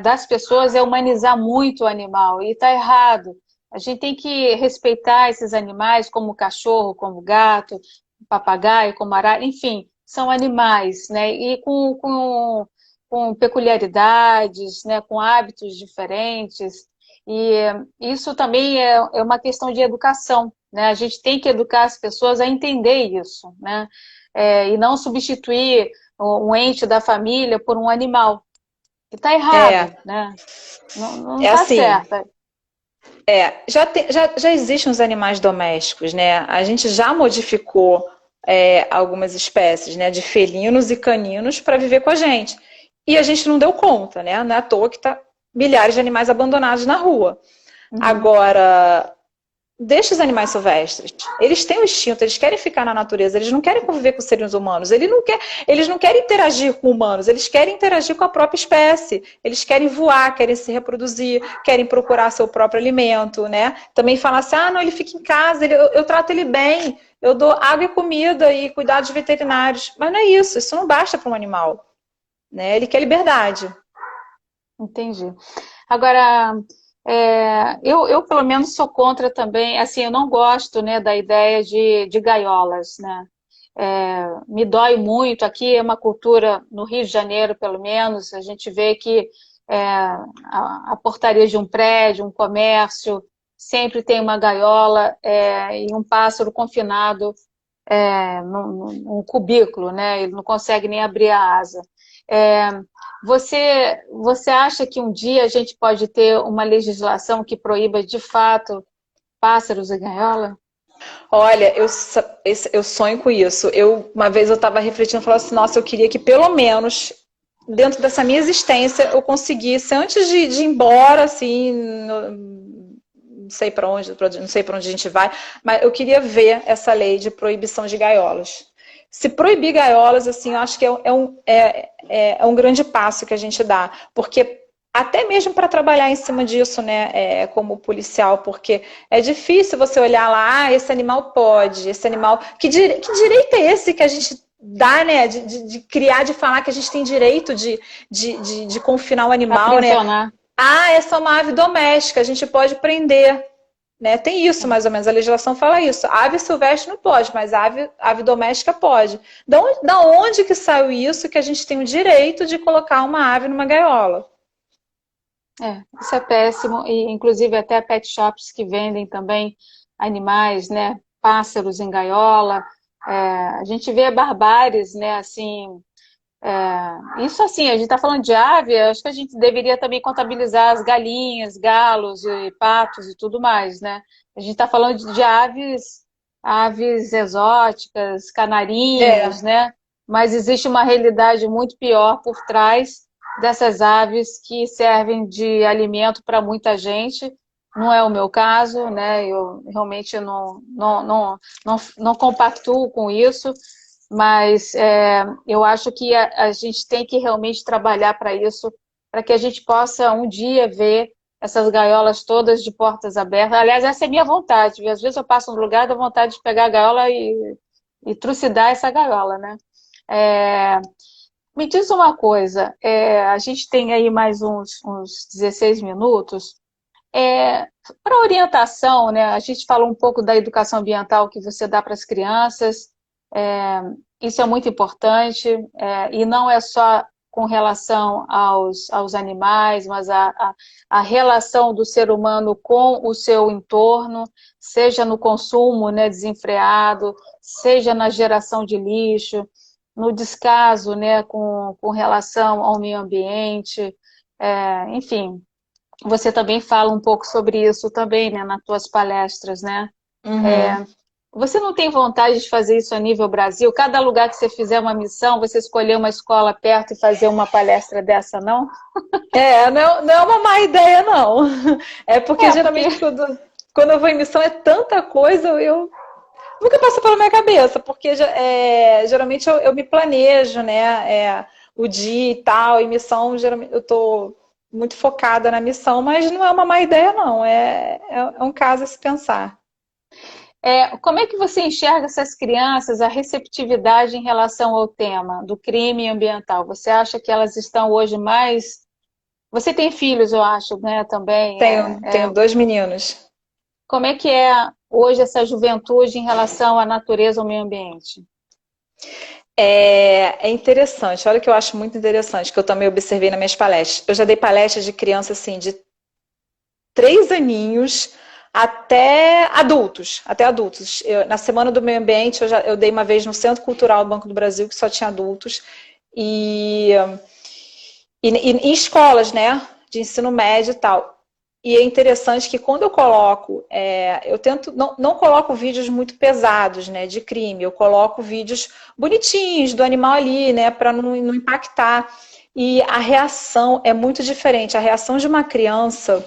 das pessoas é humanizar muito o animal, e está errado. A gente tem que respeitar esses animais, como o cachorro, como o gato, o papagaio, como a arara, enfim, são animais, né? E com peculiaridades, né? Com hábitos diferentes. E isso também é uma questão de educação, né? A gente tem que educar as pessoas a entender isso, né? E não substituir um ente da família por um animal. Que está errado, né? Não está assim, certo. Já existem os animais domésticos, né? A gente já modificou algumas espécies, né? De felinos e caninos para viver com a gente. E a gente não deu conta, né? Não é à toa que tá milhares de animais abandonados na rua. Agora, deixa os animais silvestres. Eles têm o instinto, eles querem ficar na natureza, eles não querem conviver com seres humanos, eles não querem interagir com humanos, eles querem interagir com a própria espécie. Eles querem voar, querem se reproduzir, querem procurar seu próprio alimento, né? Também falar assim, não, ele fica em casa, eu trato ele bem, eu dou água e comida e cuidados veterinários. Mas não é isso não basta para um animal, né? Ele quer liberdade. Entendi. Agora, eu pelo menos sou contra também, assim, eu não gosto, né, da ideia de gaiolas, né? Me dói muito, aqui é uma cultura, no Rio de Janeiro pelo menos, a gente vê que a portaria de um prédio, um comércio, sempre tem uma gaiola e um pássaro confinado num cubículo, né? Ele não consegue nem abrir a asa. Você acha que um dia a gente pode ter uma legislação que proíba de fato pássaros e gaiola? Olha, eu sonho com isso. Uma vez eu estava refletindo e falei assim, nossa, eu queria que pelo menos dentro dessa minha existência eu conseguisse, antes de ir embora, assim, não sei para onde, não sei para onde a gente vai, mas eu queria ver essa lei de proibição de gaiolas. Se proibir gaiolas, assim, eu acho que é um grande passo que a gente dá, porque até mesmo para trabalhar em cima disso, né, como policial, porque é difícil você olhar lá, esse animal pode, esse animal... Que direito é esse que a gente dá, né, de criar, de falar que a gente tem direito de confinar o animal, né? Essa é uma ave doméstica, a gente pode prender, né? Tem isso, mais ou menos, a legislação fala isso. Ave silvestre não pode, mas ave doméstica pode. Da onde que saiu isso que a gente tem o direito de colocar uma ave numa gaiola? Isso é péssimo, e inclusive até pet shops que vendem também animais, né, pássaros em gaiola, a gente vê barbáries, né, assim, isso assim, a gente está falando de ave, acho que a gente deveria também contabilizar as galinhas, galos e patos e tudo mais, né, a gente está falando de aves exóticas, canarinhos, né, mas existe uma realidade muito pior por trás dessas aves que servem de alimento para muita gente. Não é o meu caso, né? Eu realmente não compactuo com isso, mas eu acho que a gente tem que realmente trabalhar para isso, para que a gente possa um dia ver essas gaiolas todas de portas abertas. Aliás, essa é a minha vontade, viu? Às vezes eu passo no lugar, dá vontade de pegar a gaiola e trucidar essa gaiola, né? Me diz uma coisa, a gente tem aí mais uns 16 minutos. Para orientação, né, a gente falou um pouco da educação ambiental que você dá para as crianças, isso é muito importante, e não é só com relação aos animais, mas a relação do ser humano com o seu entorno, seja no consumo, né, desenfreado, seja na geração de lixo, no descaso, né, com relação ao meio ambiente, enfim, você também fala um pouco sobre isso também, né, nas tuas palestras, né? Você não tem vontade de fazer isso a nível Brasil? Cada lugar que você fizer uma missão, você escolher uma escola perto e fazer uma palestra dessa, não? Não é uma má ideia, não. É porque Porque geralmente quando eu vou em missão é tanta coisa, eu nunca passa pela minha cabeça, porque geralmente eu me planejo, né? O dia e tal, e missão, geralmente eu tô muito focada na missão, mas não é uma má ideia, não. É um caso a se pensar. como é que você enxerga essas crianças, a receptividade em relação ao tema do crime ambiental? Você acha que elas estão hoje mais... Você tem filhos, eu acho, né, também. Tenho dois meninos. Como é que é hoje essa juventude em relação à natureza, ao meio ambiente? É interessante, olha o que eu acho muito interessante, que eu também observei nas minhas palestras. Eu já dei palestras de criança assim, de 3 aninhos até adultos, na Semana do Meio Ambiente, eu dei uma vez no Centro Cultural do Banco do Brasil, que só tinha adultos, e em escolas, né, de ensino médio e tal. E é interessante que quando eu coloco, eu tento, não coloco vídeos muito pesados, né, de crime, eu coloco vídeos bonitinhos do animal ali, né, para não impactar. E a reação é muito diferente. A reação de uma criança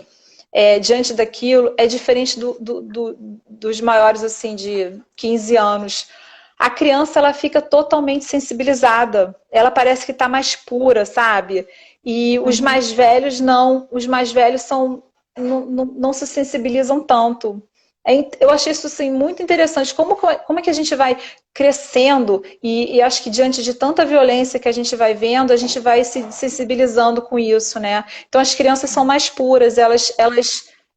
diante daquilo é diferente dos maiores, assim, de 15 anos. A criança, ela fica totalmente sensibilizada. Ela parece que está mais pura, sabe? E os Uhum. mais velhos não. Os mais velhos não se sensibilizam tanto. Eu achei isso assim, muito interessante. Como é que a gente vai crescendo e acho que diante de tanta violência que a gente vai vendo, a gente vai se sensibilizando com isso, né? Então as crianças são mais puras,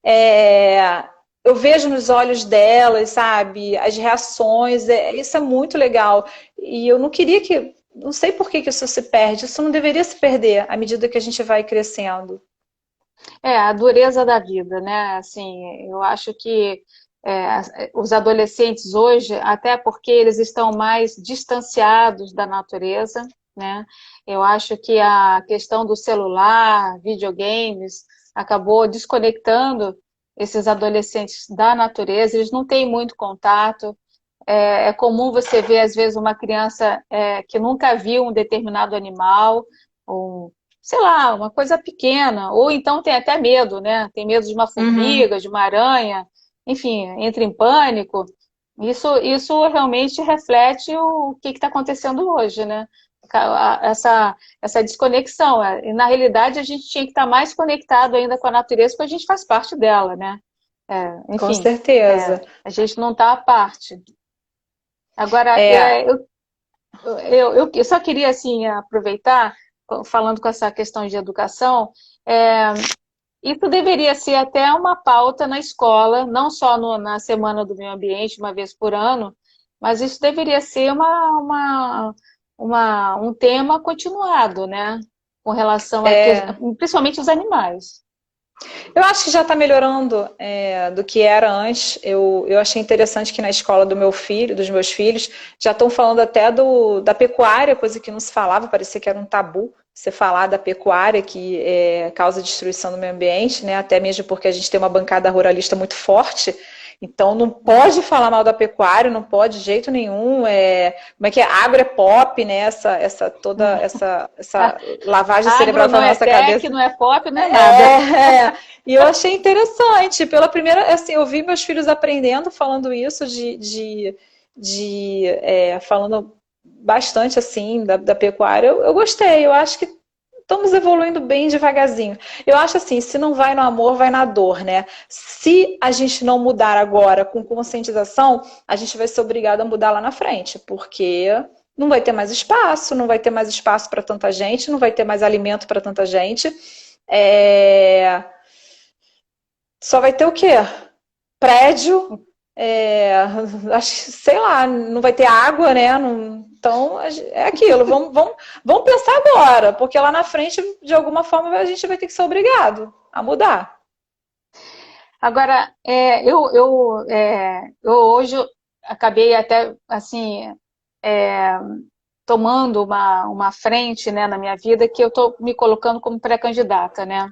é, eu vejo nos olhos delas, sabe, as reações, isso é muito legal. E eu não queria que, não sei por que isso se perde, isso não deveria se perder à medida que a gente vai crescendo. A dureza da vida, né? Assim, eu acho que os adolescentes hoje, até porque eles estão mais distanciados da natureza, né? Eu acho que a questão do celular, videogames, acabou desconectando esses adolescentes da natureza, eles não têm muito contato. É comum você ver, às vezes, uma criança que nunca viu um determinado animal, ou, sei lá, uma coisa pequena, ou então tem até medo, né? Tem medo de uma Uhum. formiga, de uma aranha, enfim, entra em pânico. Isso realmente reflete o que está acontecendo hoje, né? Essa desconexão. E, na realidade, a gente tinha que estar mais conectado ainda com a natureza, porque a gente faz parte dela, né? Com Enfim, certeza. a gente não está à parte. Agora, É, eu só queria assim aproveitar, falando com essa questão de educação, é, isso deveria ser até uma pauta na escola, não só na Semana do Meio Ambiente, uma vez por ano, mas isso deveria ser um tema continuado, né? Com relação a é, principalmente os animais. eu acho que já está melhorando do que era antes. Eu achei interessante que na escola do meu filho, dos meus filhos, já estão falando até da pecuária, coisa que não se falava, parecia que era um tabu você falar da pecuária, que causa destruição do meio ambiente, né? Até mesmo porque a gente tem uma bancada ruralista muito forte. Então não pode falar mal da pecuária, não pode de jeito nenhum. Como é que é? Agro é pop, né? Toda essa lavagem Agro cerebral não para é nossa tech, cabeça. não é pop, não é nada. E eu achei interessante. Pela primeira, assim, eu vi meus filhos aprendendo, falando isso, falando bastante assim da pecuária. Eu gostei, eu acho que estamos evoluindo bem devagarzinho. Eu acho assim, se não vai no amor, vai na dor, né? Se a gente não mudar agora com conscientização, a gente vai ser obrigado a mudar lá na frente, porque não vai ter mais espaço, não vai ter mais espaço para tanta gente, não vai ter mais alimento para tanta gente. É, Só vai ter o quê? Prédio, acho que, sei lá, não vai ter água, né? Então, é aquilo. Vamos pensar agora, porque lá na frente, de alguma forma, a gente vai ter que ser obrigado a mudar. Agora, eu hoje acabei até assim tomando uma frente, né, na minha vida, que eu estou me colocando como pré-candidata, né,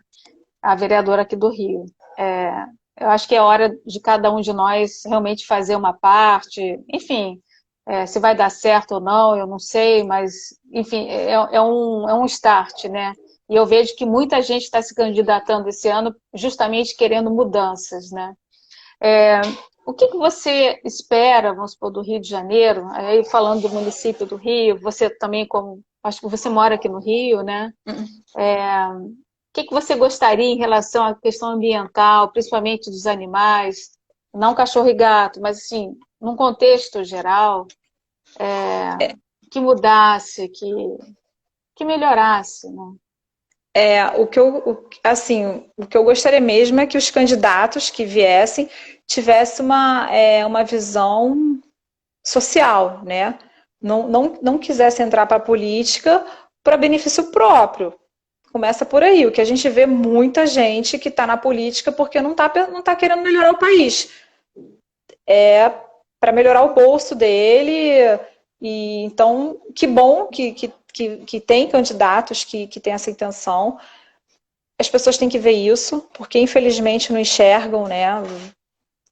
a vereadora aqui do Rio. eu acho que é hora de cada um de nós realmente fazer uma parte, enfim, se vai dar certo ou não, eu não sei, mas, enfim, é um start, né? E eu vejo que muita gente está se candidatando esse ano justamente querendo mudanças, né? É, o que que você espera, vamos supor, do Rio de Janeiro? Aí falando do município do Rio, você também, como acho que você mora aqui no Rio, né? O que que você gostaria em relação à questão ambiental, principalmente dos animais, não cachorro e gato, mas assim, num contexto geral, que mudasse, que melhorasse, né? Assim, o que eu gostaria mesmo é que os candidatos que viessem tivessem uma visão social, né? Não quisesse entrar para a política para benefício próprio. Começa por aí. O que a gente vê muita gente que está na política porque não tá querendo melhorar o país. É para melhorar o bolso dele. E então, que bom que tem candidatos que têm essa intenção. As pessoas têm que ver isso, porque infelizmente não enxergam, né?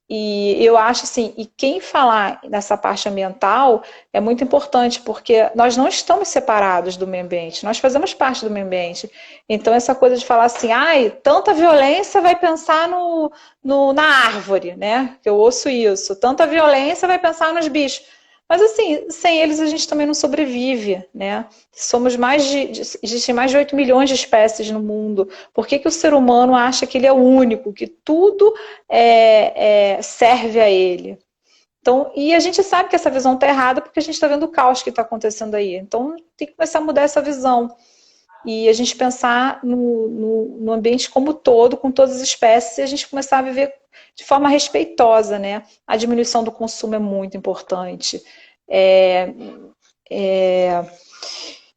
E eu acho assim, e quem falar nessa parte ambiental é muito importante, porque nós não estamos separados do meio ambiente, nós fazemos parte do meio ambiente. Então, essa coisa de falar assim, ai, tanta violência vai pensar na árvore, né? Que eu ouço isso, tanta violência vai pensar nos bichos. Mas assim, sem eles a gente também não sobrevive, né? Existem mais de 8 milhões de espécies no mundo. Por que que o ser humano acha que ele é o único, que tudo serve a ele? Então, e a gente sabe que essa visão está errada porque a gente está vendo o caos que está acontecendo aí. Então, tem que começar a mudar essa visão. E a gente pensar no ambiente como todo, com todas as espécies, e a gente começar a viver de forma respeitosa, né? A diminuição do consumo é muito importante. É, é,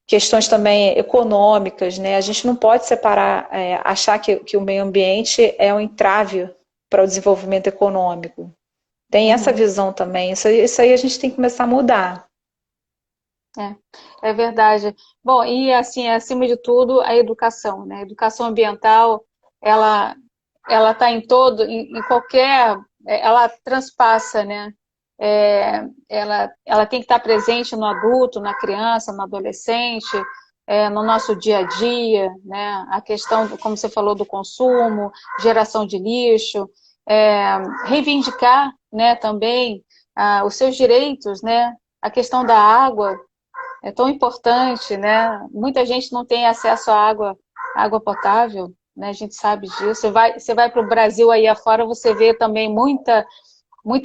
Questões também econômicas, né? A gente não pode separar, achar que o meio ambiente é um entrave para o desenvolvimento econômico. Tem essa Uhum. visão também. Isso aí a gente tem que começar a mudar. É verdade. Bom, e assim, acima de tudo, a educação, né? A educação ambiental, ela ela está em qualquer, ela transpassa, né? Ela tem que estar presente no adulto, na criança, no adolescente, no nosso dia a dia, né? A questão, como você falou, do consumo, geração de lixo, reivindicar, né, também os seus direitos, né? A questão da água é tão importante, né? Muita gente não tem acesso à água potável, né? A gente sabe disso. Você vai para o Brasil aí afora, você vê também muita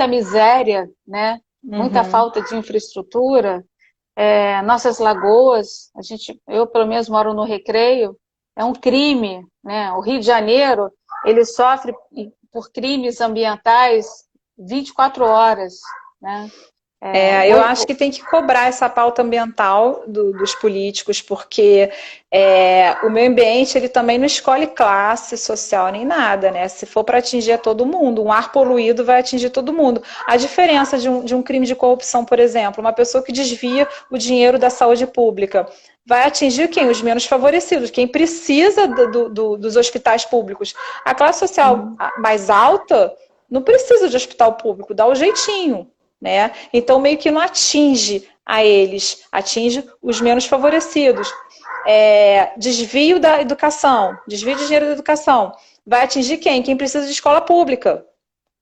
miséria, né? Muita Uhum. falta de infraestrutura. Nossas lagoas, eu pelo menos moro no Recreio, é um crime, né? O Rio de Janeiro, ele sofre por crimes ambientais 24 horas, né? Eu acho que tem que cobrar essa pauta ambiental dos políticos, porque o meio ambiente ele também não escolhe classe social nem nada, né? Se for para atingir todo mundo, um ar poluído vai atingir todo mundo. A diferença de um crime de corrupção, por exemplo, uma pessoa que desvia o dinheiro da saúde pública, vai atingir quem? Os menos favorecidos, quem precisa dos hospitais públicos. A classe social mais alta não precisa de hospital público, dá o jeitinho. Né? Então, meio que não atinge a eles, atinge os menos favorecidos. Desvio da educação, desvio de dinheiro da educação, vai atingir quem? Quem precisa de escola pública.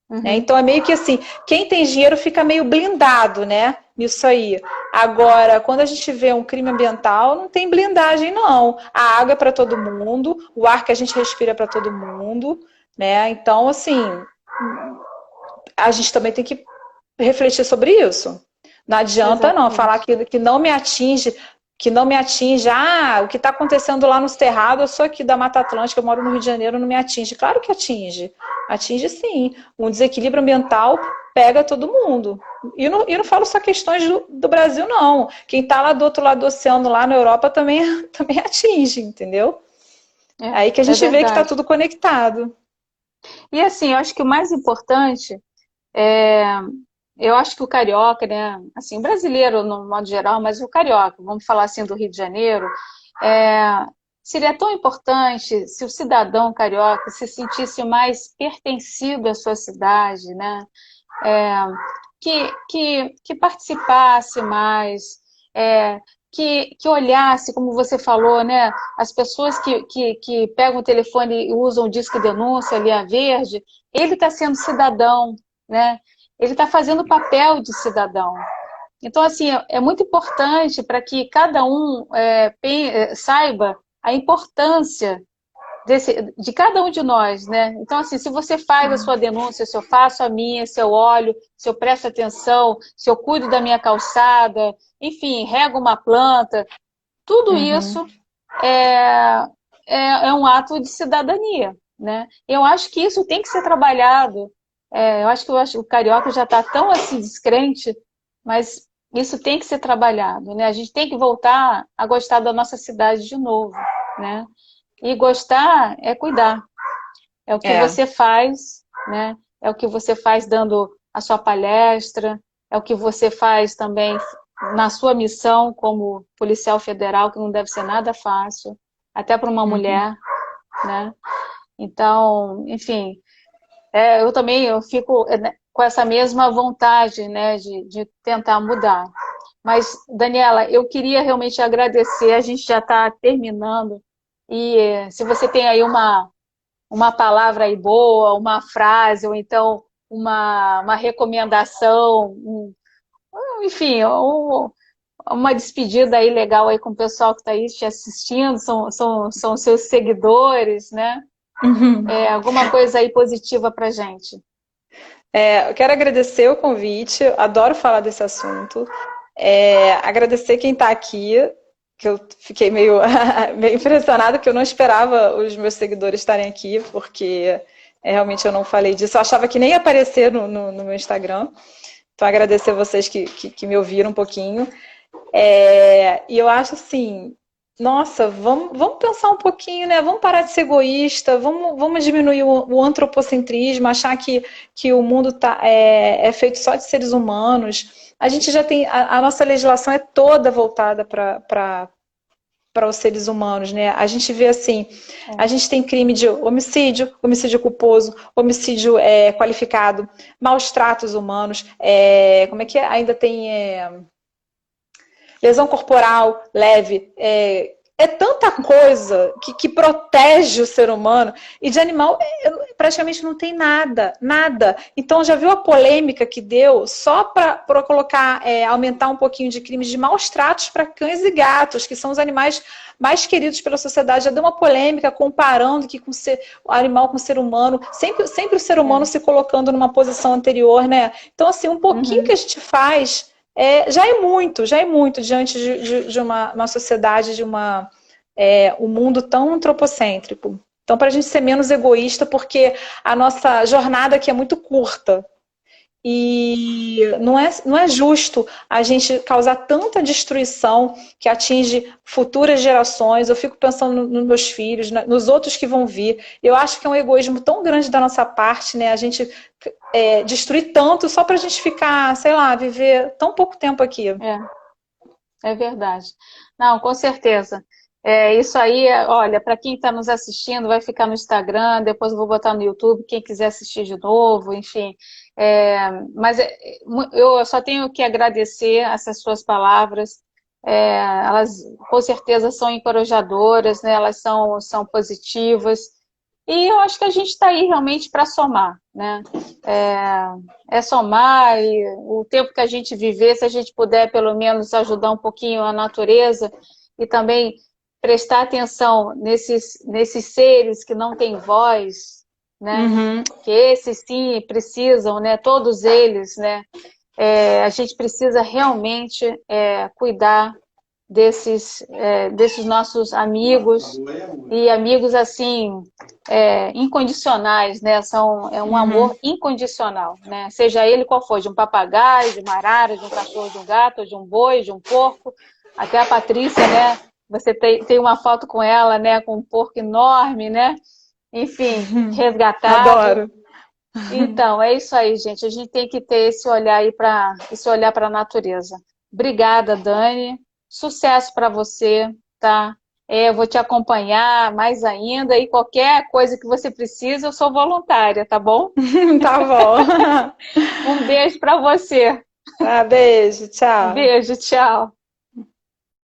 Né? Uhum. Então, é meio que assim, quem tem dinheiro fica meio blindado, né? Nisso aí. Agora, quando a gente vê um crime ambiental, não tem blindagem, não. A água é para todo mundo, o ar que a gente respira é para todo mundo, né? Então, assim, a gente também tem que refletir sobre isso. Não adianta não falar Exatamente. aquilo que não me atinge. O que está acontecendo lá no Cerrado, eu sou aqui da Mata Atlântica, eu moro no Rio de Janeiro, não me atinge. Claro que atinge. Atinge sim. Um desequilíbrio ambiental pega todo mundo. E não falo só questões do Brasil, não. Quem está lá do outro lado do oceano, lá na Europa, também, também atinge, entendeu? É aí que a É gente vê que está verdade. tudo conectado. E assim, eu acho que o mais importante eu acho que o carioca, né, assim, o brasileiro no modo geral, mas o carioca, vamos falar assim do Rio de Janeiro, é, seria tão importante se o cidadão carioca se sentisse mais pertencido à sua cidade, né? É, que participasse mais, que olhasse, como você falou, né? As pessoas que pegam o telefone e usam o disque denúncia, a linha verde, ele está sendo cidadão, né? Ele está fazendo o papel de cidadão. Então, assim, é muito importante para que cada um saiba a importância de cada um de nós, né? Então, assim, se você faz a sua denúncia, se eu faço a minha, se eu olho, se eu presto atenção, se eu cuido da minha calçada, enfim, rego uma planta, tudo isso é, é um ato de cidadania, né? Eu acho que isso tem que ser trabalhado. Eu acho que o carioca já está tão assim descrente, mas isso tem que ser trabalhado, né? A gente tem que voltar a gostar da nossa cidade de novo, né? E gostar é cuidar. É o que você faz, né? É o que você faz dando a sua palestra, é o que você faz também na sua missão como policial federal, que não deve ser nada fácil, até para uma mulher, né? Então, enfim, eu fico com essa mesma vontade, né, de tentar mudar. Mas, Daniela, eu queria realmente agradecer, a gente já está terminando, e se você tem aí uma palavra aí boa, uma frase, ou então uma recomendação, enfim, uma despedida aí legal aí com o pessoal que está aí te assistindo, são seus seguidores, né? Alguma coisa aí positiva para gente. Eu quero agradecer o convite, adoro falar desse assunto. Agradecer quem está aqui, que eu fiquei meio, meio impressionada, que eu não esperava os meus seguidores estarem aqui, porque realmente eu não falei disso. Eu achava que nem ia aparecer no meu Instagram. Então, agradecer vocês que me ouviram um pouquinho. E eu acho assim, nossa, vamos pensar um pouquinho, né? Vamos parar de ser egoísta, vamos diminuir o antropocentrismo, achar que o mundo é feito só de seres humanos. A gente já tem, a nossa legislação é toda voltada para os seres humanos, né? A gente vê assim, a gente tem crime de homicídio, homicídio culposo, homicídio qualificado, maus tratos humanos, como é que é? Ainda tem lesão corporal leve, tanta coisa que protege o ser humano, e de animal praticamente não tem nada, nada. Então já viu a polêmica que deu só para colocar, aumentar um pouquinho de crimes de maus tratos para cães e gatos, que são os animais mais queridos pela sociedade. Já deu uma polêmica comparando que o animal com o ser humano, sempre o ser humano se colocando numa posição anterior, né? Então, assim, um pouquinho que a gente faz já é muito diante de uma sociedade, de um mundo tão antropocêntrico. Então, para a gente ser menos egoísta, porque a nossa jornada aqui é muito curta. E não é justo a gente causar tanta destruição que atinge futuras gerações. Eu fico pensando nos meus filhos, nos outros que vão vir. Eu acho que é um egoísmo tão grande da nossa parte, né? A gente destruir tanto só para a gente ficar, sei lá, viver tão pouco tempo aqui. É verdade. Não, com certeza. Isso aí, olha, para quem está nos assistindo, vai ficar no Instagram, depois eu vou botar no YouTube, quem quiser assistir de novo, enfim. Mas eu só tenho que agradecer essas suas palavras. Elas com certeza são encorajadoras, né? Elas são positivas. E eu acho que a gente está aí realmente para somar, né? Somar, e o tempo que a gente viver, se a gente puder pelo menos ajudar um pouquinho a natureza e também prestar atenção nesses seres que não têm voz, né? Que esses sim precisam, né? Todos eles, né? A gente precisa realmente cuidar desses nossos amigos, e amigos assim incondicionais, né? É um amor incondicional, né? Seja ele qual for, de um papagaio, de uma arara, de um cachorro, de um gato, de um boi, de um porco. Até a Patrícia, né? Você tem uma foto com ela, né? Com um porco enorme, né? Enfim, resgatado. Adoro. Então, é isso aí, gente. A gente tem que ter esse olhar aí para a natureza. Obrigada, Dani. Sucesso para você, tá? eu vou te acompanhar mais ainda e qualquer coisa que você precisa, eu sou voluntária, tá bom? Tá bom. Um beijo para você. Beijo, tchau. Beijo, tchau.